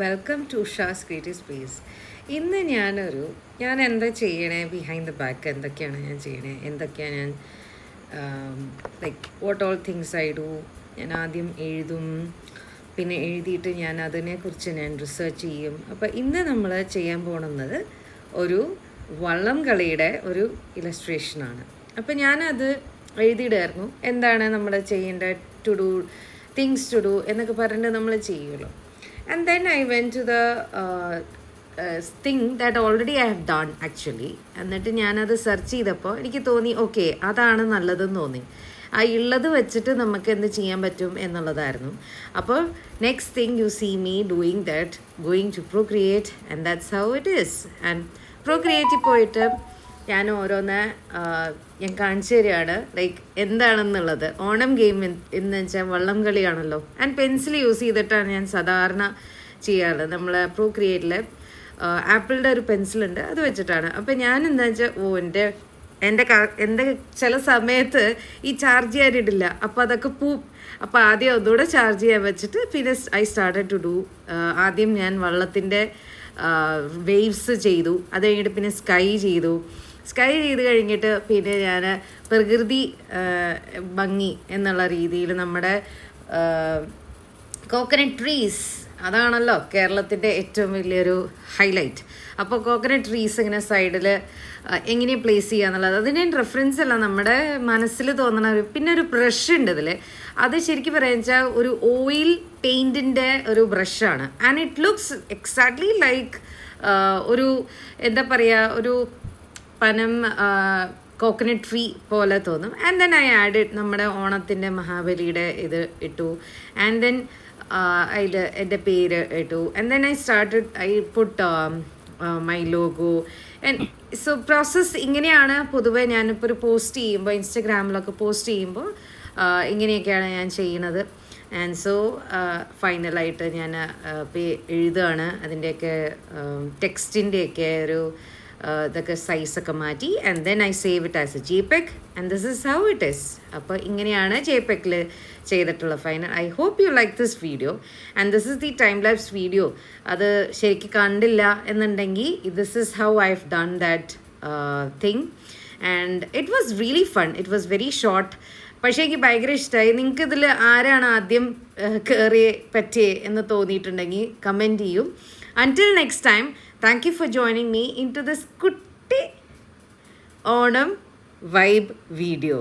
Welcome to Usha's creative space. ഇന്ന് ഞാൻ എന്താ ചെയ്യണേ, ബിഹൈൻഡ് ദ ബാക്ക് എന്തൊക്കെയാണ് ഞാൻ ചെയ്യണേ, എന്തൊക്കെയാണ് ഞാൻ like what all things I do. ഞാൻ ആദ്യം എഴുതും, പിന്നെ എഴുതിയിട്ട് ഞാൻ അതിനെക്കുറിച്ച് ഞാൻ റിസർച്ച് ചെയ്യും. അപ്പോൾ ഇന്ന് നമ്മൾ ചെയ്യാൻ പോകുന്നത് ഒരു വള്ളം കളിയുടെ ഒരു ഇലസ്ട്രേഷനാണ്. അപ്പോൾ ഞാനത് എഴുതിയിടായിരുന്നു, എന്താണ് നമ്മൾ ചെയ്യേണ്ട to do things to do എന്നൊക്കെ പറഞ്ഞിട്ട് നമ്മൾ ചെയ്യുമല്ലോ. And then I went to the thing that already I have done actually. എന്നിട്ട് ഞാനത് സെർച്ച് ചെയ്തപ്പോൾ എനിക്ക് തോന്നി ഓക്കെ അതാണ് നല്ലതെന്ന് തോന്നി. ആ ഉള്ളത് വെച്ചിട്ട് നമുക്ക് എന്ത് ചെയ്യാൻ പറ്റും എന്നുള്ളതായിരുന്നു. അപ്പോൾ next thing you see me doing that, going to Procreate, and that's how it is. And പ്രൊക്രിയേറ്റിൽ പോയിട്ട് ഞാൻ ഓരോന്ന് ഞാൻ കാണിച്ചു തരികയാണ്, ലൈക്ക് എന്താണെന്നുള്ളത്. ഓണം ഗെയിം എന്ന് വെച്ചാൽ വള്ളം കളിയാണല്ലോ. ആൻഡ് പെൻസിൽ യൂസ് ചെയ്തിട്ടാണ് ഞാൻ സാധാരണ ചെയ്യാറ്. നമ്മൾ പ്രൊക്രിയേറ്റിൽ ആപ്പിളിൻ്റെ ഒരു പെൻസിലുണ്ട്, അത് വെച്ചിട്ടാണ്. അപ്പോൾ ഞാൻ എന്താ വെച്ചാൽ എൻ്റെ ചില സമയത്ത് ഈ ചാർജ് ചെയ്യാനിടില്ല, അപ്പോൾ അതൊക്കെ പോവും. അപ്പോൾ ആദ്യം ഒന്നുകൂടെ ചാർജ് ചെയ്യാൻ വെച്ചിട്ട് പിന്നെ ഐ സ്റ്റാർട്ടഡ് ടു ഡു. ആദ്യം ഞാൻ വള്ളത്തിൻ്റെ വേവ്സ് ചെയ്തു, അത് കഴിഞ്ഞിട്ട് പിന്നെ സ്കൈ ചെയ്ത് കഴിഞ്ഞിട്ട് പിന്നെ ഞാൻ പ്രകൃതി ഭംഗി എന്നുള്ള രീതിയിൽ നമ്മുടെ കോക്കനട്ട് ട്രീസ്, അതാണല്ലോ കേരളത്തിൻ്റെ ഏറ്റവും വലിയൊരു ഹൈലൈറ്റ്. അപ്പോൾ കോക്കനട്ട് ട്രീസ് ഇങ്ങനെ സൈഡിൽ എങ്ങനെ പ്ലേസ് ചെയ്യുക എന്നുള്ളത്, അതിന് റെഫറൻസ് അല്ല, നമ്മുടെ മനസ്സിൽ തോന്നണ പിന്നെ ഒരു ബ്രഷ് ഉണ്ട് ഇതിൽ. അത് ശരിക്കും പറയാന്ന് വെച്ചാൽ ഒരു ഓയിൽ പെയിൻറ്റിൻ്റെ ഒരു ബ്രഷാണ്. And it looks exactly like ഒരു എന്താ പറയുക, ഒരു പനം കോക്കനട്ട് ട്രീ പോലെ തോന്നും. ആൻഡ് ദെൻ ഐ ആഡഡ് നമ്മുടെ ഓണത്തിൻ്റെ മഹാബലിയുടെ ഇത് ഇട്ടു. ആൻഡ് ദെൻ അതിൽ എൻ്റെ പേര് ഇട്ടു. And then I put my logo. And so process ഇങ്ങനെയാണ്. പൊതുവെ ഞാനിപ്പോൾ ഒരു പോസ്റ്റ് ചെയ്യുമ്പോൾ, ഇൻസ്റ്റഗ്രാമിലൊക്കെ പോസ്റ്റ് ചെയ്യുമ്പോൾ ഇങ്ങനെയൊക്കെയാണ് ഞാൻ ചെയ്യുന്നത്. ആൻഡ് സോ ഫൈനലായിട്ട് ഞാൻ എഴുതുകയാണ്. അതിൻ്റെയൊക്കെ ടെക്സ്റ്റിൻ്റെയൊക്കെ ഒരു ഇതൊക്കെ സൈസൊക്കെ മാറ്റി. And then I save it as a JPEG, and this is how it is. അപ്പോൾ ഇങ്ങനെയാണ് JPEG-ൽ ചെയ്തിട്ടുള്ള final. I hope you like this video, and this is the time lapse video. അത് ശരിക്കും കണ്ടില്ല എന്നുണ്ടെങ്കിൽ this is how I have done that thing. And it was really fun. It was very short, പക്ഷേ എനിക്ക് ഭയങ്കര ഇഷ്ടമായി. നിങ്ങൾക്ക് ഇതിൽ ആരാണ് ആദ്യം കയറിയേ പറ്റിയേ എന്ന് തോന്നിയിട്ടുണ്ടെങ്കിൽ കമൻറ്റ് ചെയ്യും. Until next time, thank you for joining me into this kutti Onam vibe video.